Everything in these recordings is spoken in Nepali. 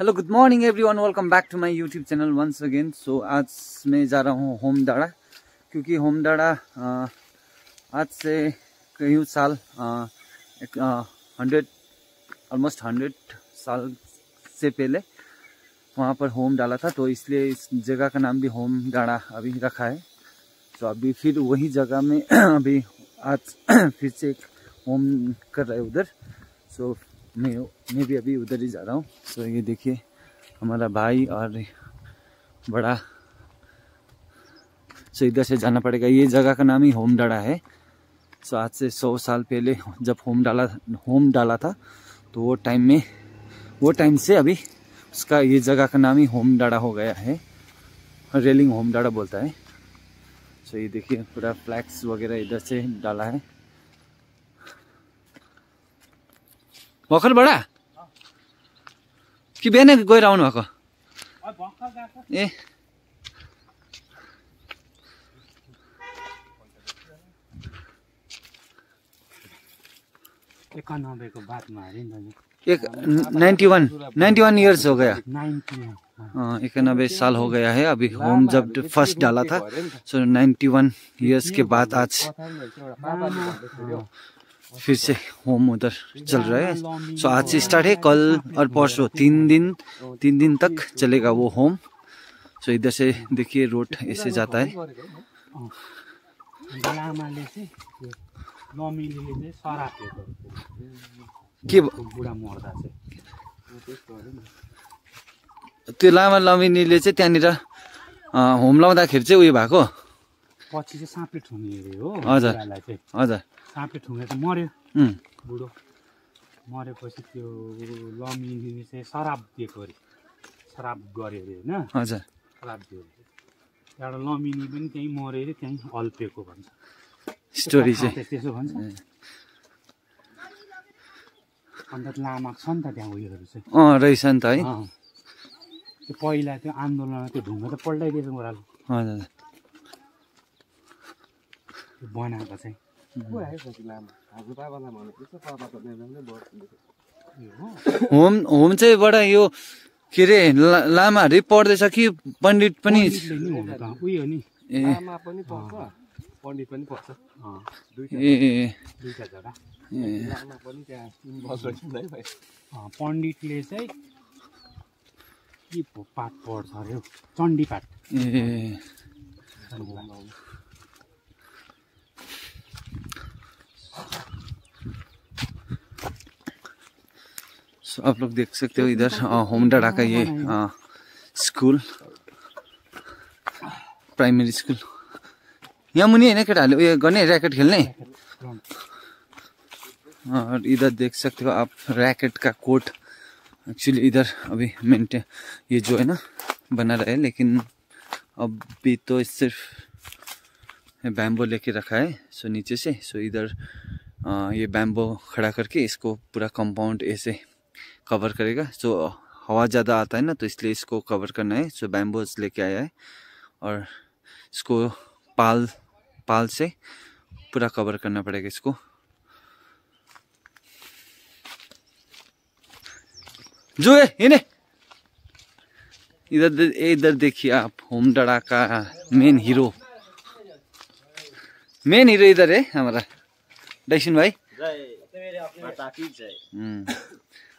Hello good morning everyone, welcome back to my YouTube channel once again. So आज मैं जा रहा हूँ होम डाड़ा, क्योंकि होम डाड़ा आज से कई साल ऑलमोस्ट 100 साल से पहले वहाँ पर होम डाला था, तो इसलिए इस जगह का नाम भी होम डाड़ा अभी रखा है। तो अभी फिर वही जगह में अभी आज फिर से एक होम कर रहे हैं उधर। सो मैं भी अभी उधर ही जा रहा हूँ। सो ये देखिए हमारा भाई और बड़ा। सो इधर से जाना पड़ेगा। ये जगह का नाम ही होम डाड़ा है। सो आज से 100 साल पहले जब होम डाला था, तो वो टाइम से अभी उसका ये जगह का नाम ही होम डाड़ा हो गया है। रेलिंग होम डाड़ा बोलता है। सो ये देखिए पूरा फ्लैग्स वगैरह इधर से डाला है। भर्खर बडा कि बिहानै गएर आउनु भएको? ए एक 91 ईयर्स हो गया। 91 साल हो गया है अभी होम जब फर्स्ट डाला था। सो 91 ईयर्स के बाद आज फिर से होम उधर चल रहा है। सो आज से स्टार्ट है, कल और परसों 3 दिन तक चलेगा वो होम। सो इधर से देखिए रोड ऐसे जाता है। के त्यो लामा लमिनीले चाहिँ त्यहाँनिर होम लाउँदाखेरि चाहिँ उयो भएको पछि चाहिँ साँपले ठुङ्गे अरे हो। हजुर हजुर, साँपले ठुङ्गेर त मर्यो बुढो। मरेपछि त्यो लमिनीले चाहिँ शराब दिएको अरे, शराब गऱ्यो अरे होइन। हजुर, शराब दियो अरे। त्यहाँबाट लमिनी पनि त्यहीँ मऱ्यो अरे, त्यहीँ अल्पेको भन्छ स्टोरी चाहिँ त्यसो भन्छ। अन्त लामा छ नि त त्यहाँ उयोहरू चाहिँ रहेछ नि त है। त्यो पहिला त्यो आन्दोलन त्यो ढुङ्गा त पल्टाइदिएको ओह्रालो। हजुर, त्यो बनाएको चाहिँ होम चाहिँ बडा यो के अरे लामाहरू पढ्दैछ कि पण्डित पनि? उयो नि लामा पनि पढ्छ, पण्डित पनि पढ्छ। दुईटा जग्गा। लामा पनि त्यहाँ इन्भल्भ है। पण्डितले चाहिँ के पाठ पढ्छ अरे, चण्डी पाठ। So, आप लोग देख सकते हो इधर होम डाड़ा का ये स्कूल, प्राइमरी स्कूल। यहाँ मुनि होइन केटाहरूले उयो गर्ने र्याकेट खेल्ने। और इधर देख सकते हो आप रैकेट का कोर्ट। एक्चुअली इधर अभी मेंटेन ये जो है ना बना रहा है, लेकिन अभी तो सिर्फ बैम्बो लेके रखा है। सो नीचे से सो इधर ये बैम्बो खड़ा करके इसको पूरा कंपाउंड ऐसे कवर करेगा। सो हवा ज़्यादा आता है ना, तो इसलिए इसको कवर करना है। सो बैम्बोज लेके आया है और इसको पाल से पूरा कवर करना पड़ेगा इसको। जो है इन्हें इधर देखिए आप होम डाड़ा का मेन हीरो इधर है हमारा डैशन भाई।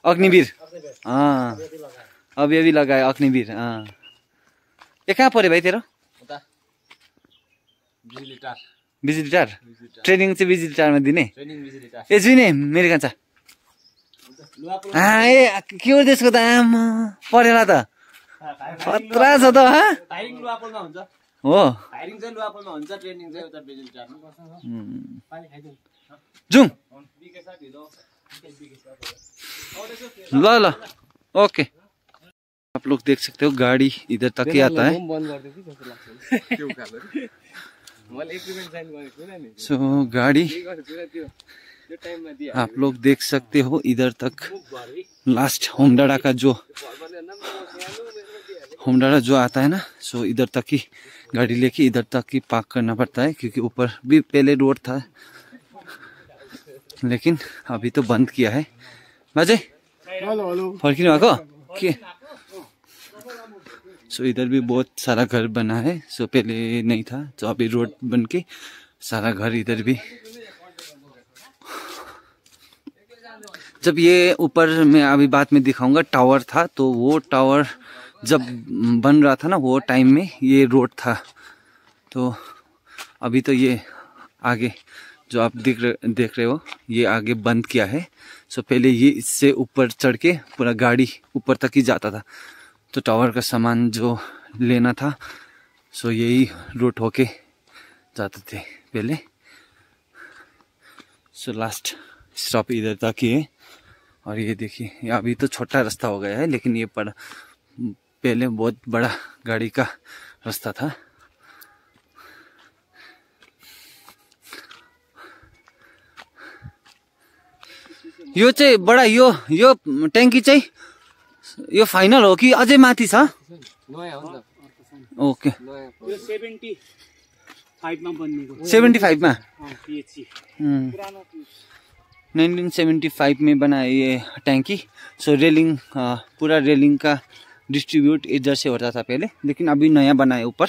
अग्निवीर। हाँ अभी लगाया अग्निवीर। हाँ ये कहाँ परे भाई तेरा? बिजुली टार। ट्रेनिङ चाहिँ बिजुली टारमा दिने? ए जुने मेरो कहाँ छ? ए के हो त्यसको त आमा परेन त, खतरा छ त। हो जाउँ ल ओके। आप लोग देख सकते हो गाड़ी इधर तक ही आता है। सो गाड़ी आप लोग देख सकते हो इधर तक लास्ट होम डाड़ा का जो होम डाड़ा जो आता है ना, सो इधर तक ही गाड़ी लेके इधर तक ही पार्क करना पड़ता है, क्योंकि ऊपर भी पहले रोड था लेकिन अभी तो बंद किया है। बाजे फर्किनु भएको के? सो इधर भी बहुत सारा घर बना है। सो पहले नहीं था, तो अभी रोड बन के सारा घर इधर भी। जब ये ऊपर मैं अभी बाद में दिखाऊंगा टावर था, तो वो टावर जब बन रहा था ना वो टाइम में ये रोड था। तो अभी तो ये आगे जो आप देख रहे हो ये आगे बंद किया है। सो पहले ये इससे ऊपर चढ़ के पूरा गाड़ी ऊपर तक ही जाता था। तो टावर का सामान जो लेना था सो यही रूट होके जाते थे पहले। सो लास्ट स्टॉप इधर तक ही है। और ये देखिए अभी तो छोटा रास्ता हो गया है, लेकिन ये पहले बहुत बड़ा गाड़ी का रास्ता था। यो चाहिँ बडा यो ट्याङ्की चाहिँ यो फाइनल हो कि अझै माथि छ? ओके, 75 में 1975 में बना ये टैंकी। सो रेलिंग पूरा रेलिंग का डिस्ट्रीब्यूट इधर से होता था पहले, लेकिन अभी नया बना है ऊपर।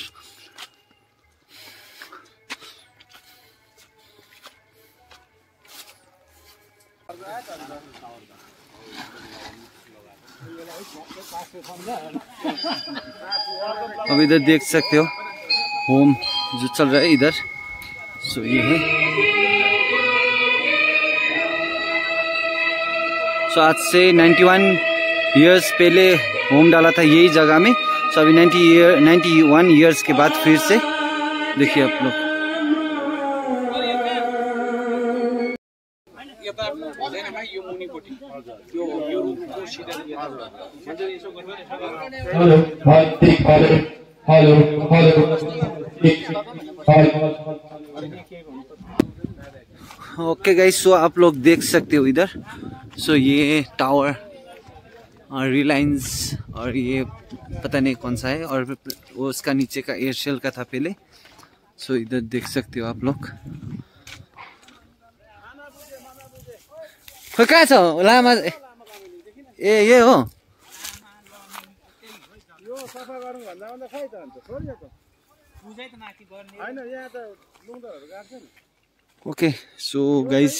अब इधर देख सकते हो होम जो चल रहा है इधर। सो ये है। सो आज से 91 इयर्स पहले होम डाला था यही जगह में। सो अभी 91 इयर्स के बाद फिर से देखिए आप लोग। ओके गाइस, सो आप लोग देख सकते हो इधर। सो ये टावर और रिलायंस और ये पता नहीं कौन सा है, और वो उसका नीचे का एयरसेल का था पहले। सो इधर देख सकते हो आप लोग। कहाँ छ लामा? ए ये हो। Okay so guys,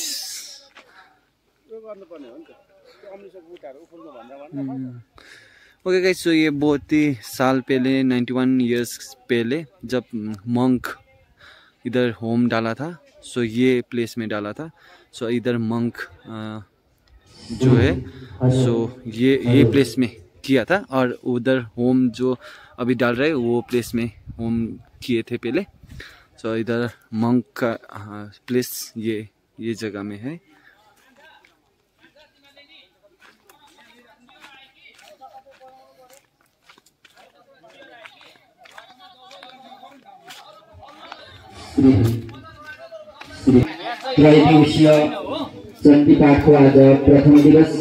okay guys, so ये बहुत ही साल पहले 91 इयर्स पहले जब मंक इधर होम डाला था। सो ये प्लेस में डाला था। सो इधर मंक जो है सो ये प्लेस में किया था, और उधर होम जो अभी डाल रहे वो प्लेस में होम किए थे पहले। सो इधर मंक का प्लेस ये जगह में है। चण्डीपाठको आज प्रथम दिवस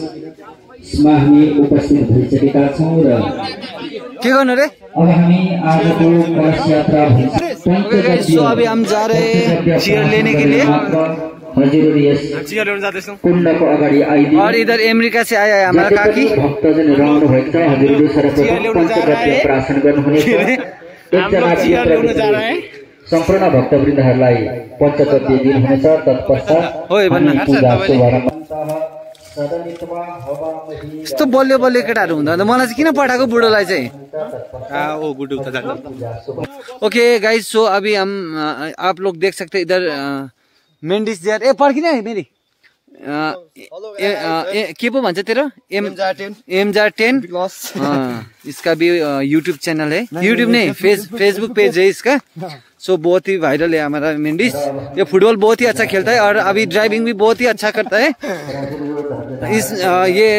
यसमा हामी उपस्थित भइसकेका छौँ र के गर्नु रे? अब हामी आजको कलश यात्रा सो अभी हम जा रहे हैं चेयर लेने के लिए। हजुर यस कुण्डको अगाडि आइदिनु। और इधर अमेरिका से आया है हमारा काकी। भक्तजन रहनु भएको छ, हजुरले सर्वप्रथम पञ्चगव्य प्राशन गर्नुहुनेछ। एकजना सम्पूर्ण भक्तवृन्दहरूलाई पञ्चगव्य दिनुहुनेछ। तत्पश्चात पूजा शुभारम्भ। यस्तो बलियो बलियो केटाहरू हुँदा मलाई चाहिँ किन पठाएको बुढोलाई चाहिँ? ओके गाइस, सो अभी हम आप लोग देख सकते हैं इधर मेंडिस देयर। ए पर्खिन है मेरी के पो भन्छ तेरो? MJ10 इसका भी यूट्यूब चैनल है। यूट्यूब नहीं, फेसबुक पेज है इसका। सो बहुत ही वायरल है हमारा मेंडिस। ये फुटबॉल बहुत ही अच्छा खेलता है और अभी ड्राइविंग भी बहुत ही अच्छा करता है। ये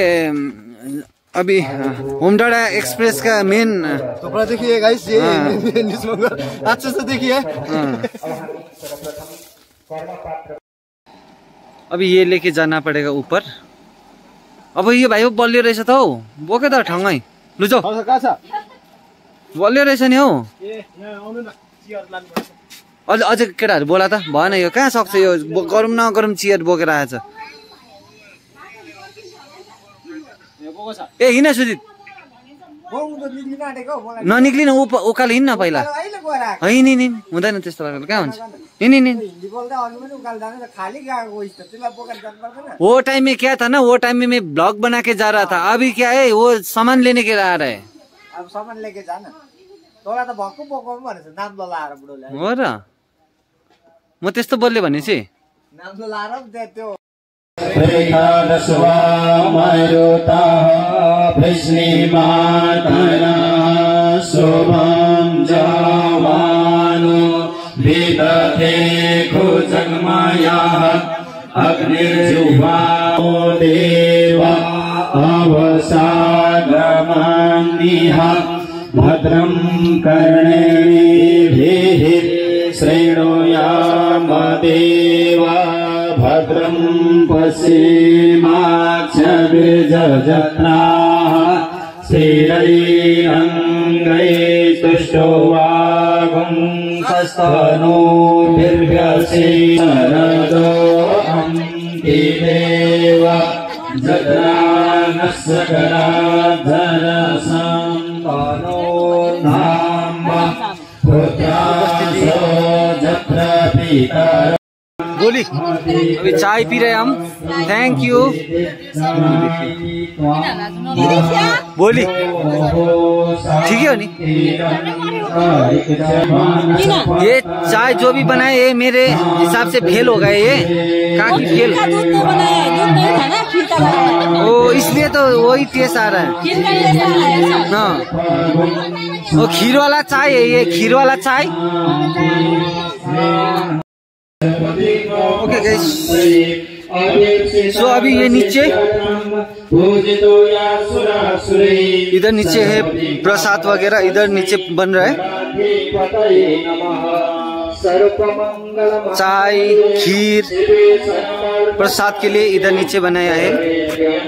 अभी होमडाडा एक्सप्रेस का मेन थोड़ा देखिए गाइस, ये अच्छे से देखिए। अभी ये लेके जाना पड़ेगा ऊपर। अब ये भाइ बलियो रहेछ त हौ, बोके त ठङ्गै लु जाऊ। बलियो रहेछ नि हौ। अझ केटाहरू बोला त भएन, यो कहाँ सक्छ यो गरौँ नगरौँ चियर बोकेर आएछ। ए हिँड सुजित ननिक्लिन उकालो हिँड्न पहिला होइन नि हुँदैन त्यस्तो प्रकारले कहाँ हुन्छ नि वो टाइम में क्या था ना वो टाइम में मैं ब्लॉग बना के जा रहा था अभी क्या है वो सामान लेने के लिए आ रहा है अब सामान लेके जाना तोरा त भक्कु बोकाउनु भनेछ नाम लाएर बुढोले हो र म त्यस्तो बोल्ले भनेपछि नाम लाएर त्यो एकादशवा मरुतः वृष्णिमातरा शुभं जावानो विदधे खुजगमयः अग्निर्जुह्वाो देवा अवसागमन्निह भद्रं कर्णेभिः शृणुयाम देवा भद्रं पश्येमाक्षभिर्जत्राः स्थिरैरङ्गैस्तुष्टुवागुंसस्तनूभिर्व्यसेनदो अन्ति देव जत्रानस्सकराधरसंतनो नाम पुत्रासो जत्र पितर बोली अभी चाय पी रहे हम थैंक यू बोली ठीक है नहीं ये चाय जो भी बनाए ये मेरे हिसाब से फेल हो गए ये काफी फेल ओ इसलिए तो वही टेस्ट आ रहा है हाँ वो खीर वाला चाय है ये खीर वाला चाय ओके गाइस सो अभी ये नीचे इधर नीचे है प्रसाद वगैरह इधर नीचे बन रहा है चाय खीर प्रसाद के लिए इधर नीचे बनाया है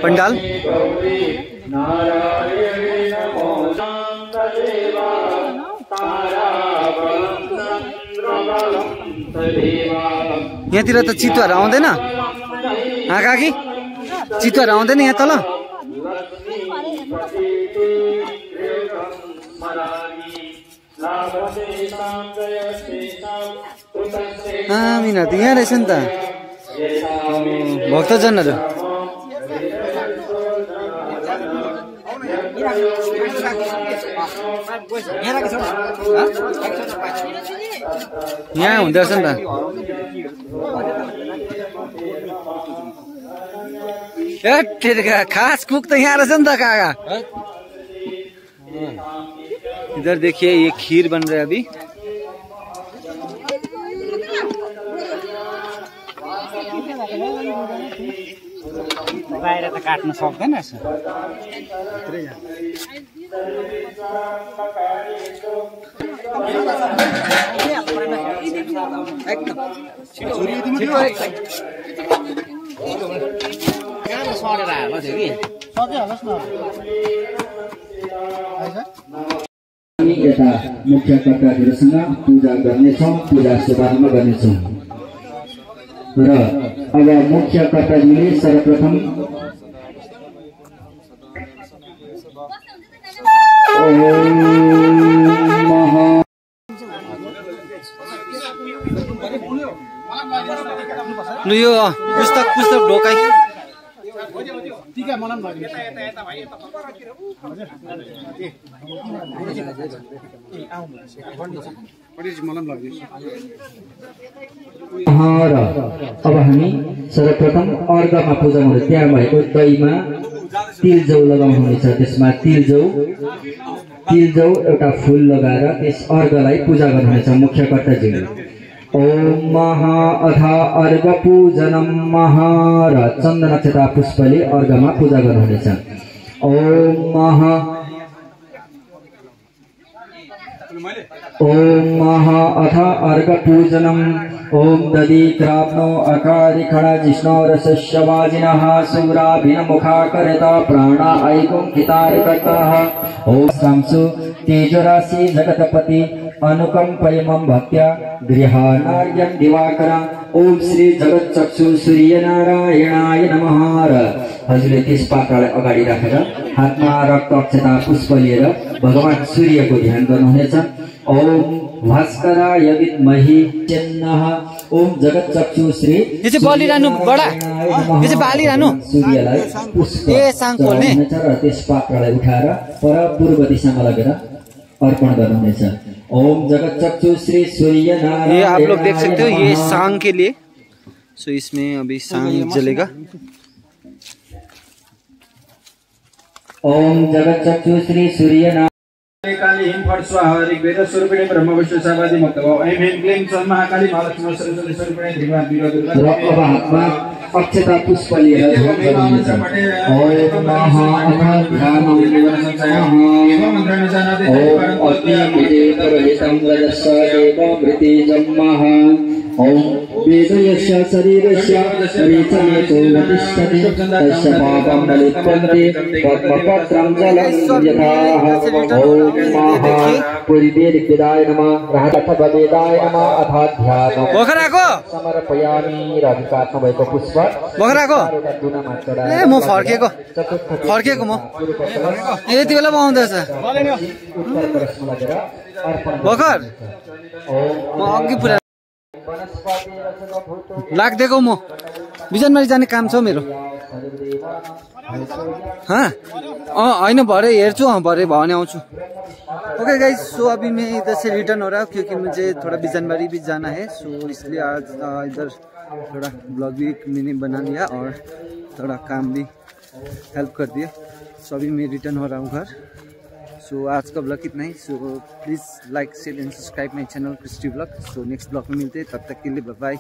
पंडाल यहाँतिर त चितुवाहरू आउँदैन काकी चितुवाहरू आउँदैन यहाँ तल मिना त यहाँ रहेछ नि त भक्तजनहरू यहाँ हुँदो रहेछ नि त खास कुक त यहाँ रहेछ नि त काका इधर देखिए ये खीर बन रहा है अभी बाहिर त काट्न सक्दैन यता मुख्य कर्ताहरूसँग पूजा गर्नेछौँ पूजा शुभारम्भ गर्नेछौँ र अब मुख्य कर्ताजीले सर्वप्रथम यो पुस्तक ढोकाई अब हामी सर्वप्रथम अर्घमा पूजा गर्नु त्यहाँ भएको दहीमा तिल जौ लगाउनु हुनेछ त्यसमा तिल जौ एउटा फूल लगाएर त्यस अर्घलाई पूजा गर्नुहुनेछ मुख्य कर्ताजीले ओम महा अथा अर्घ पूजनम महा र चन्दन तथा पुष्पले अर्घमा पूजा गर्नुहुनेछ ओम महा अथ अर्घ पूजनम ओम दधिक्राप्नो अकारि खड़ा जिष्णो रसस्यवाजिनः सूराभिनमुखा करता प्राणा ऐकुं हितारिकर्ताः ओम सांसु तेजराशि जगतपति अनुकंपयमं भक्त्या गृहाणार्यं दिवाकर ओम श्री जगच्चक्षु सूर्यनारायणाय नमः हजुरले त्यस पात्रलाई अगाडि राखेर हातमा रक्त अक्षता पुष्प लिएर भगवान सूर्यको ध्यान गर्नुहुनेछ। ओम भास्कराय विद्महे तन्नः ओम जगतचक्षु श्री यो चाहिँ बलिरहनु बडा यो चाहिँ बालिरहनु सूर्यलाई पुष्प ए साङ खोल्ने र त्यस पात्रलाई उठाएर पर पूर्व दिशामा लगेर अर्पण गर्नुहुनेछ। ओम जगतचक्षु श्री सूर्य नारायण। ये आप लोग देख सकते हो ये सांग के लिए। सो इसमें अभी सांग जलेगा। ओम जगतचक्षु श्री सूर्य नारायण। काली हिम फट स्वाहा ऋग्वेद स्वरूपिणी ब्रह्म विष्णु सावादि मुक्त भव। ऐं ह्रीं क्लीं सं महाकाली महालक्ष्मी सरस्वती स्वरूपिणी धीमा दुर्गा दुर्गा। र अब हातमा अक्षता पुष्प लिएर ध्यान गर्नुहुन्छ। ओम महा ध्यानम ओम अति विजेतरहितं रजस्य देवमृतिजं महा। ओम वेदयस्य शरीरस्य परिचयतो वतिष्ठति तस्य पापं न लिप्यन्ते पद्मपत्रं जलं यथाः। ओम महा पुरीवेदाय नमः राहतभवेदाय नमः अथाध्यात्म बखराको समर्पयामि। रविकात्म भएको पुष्प बखराको ए म फर्केको म यति बेला म आउँदैछ भर्खर म अघि पुरा लाग्दिएको म बिजनबारी जाने काम छ मेरो। होइन भरे हेर्छु भरे भयो भने आउँछु। ओके गाइस सो अभी मैं इधर से रिटर्न हो रहा हूँ क्योंकि मुझे थोड़ा बिजनबारी भी जाना है। सो इसलिए आज इधर थोड़ा ब्लॉग भी मैंने बना लिया और थोड़ा काम भी हेल्प कर दिया। सो अभी मैं रिटर्न हो रहा हूँ घर। सो आज का ब्लॉग इतना ही। So please like share and subscribe my channel Christy blog. So next blog में मिलते हैं, तब तक के लिए बाय बाय।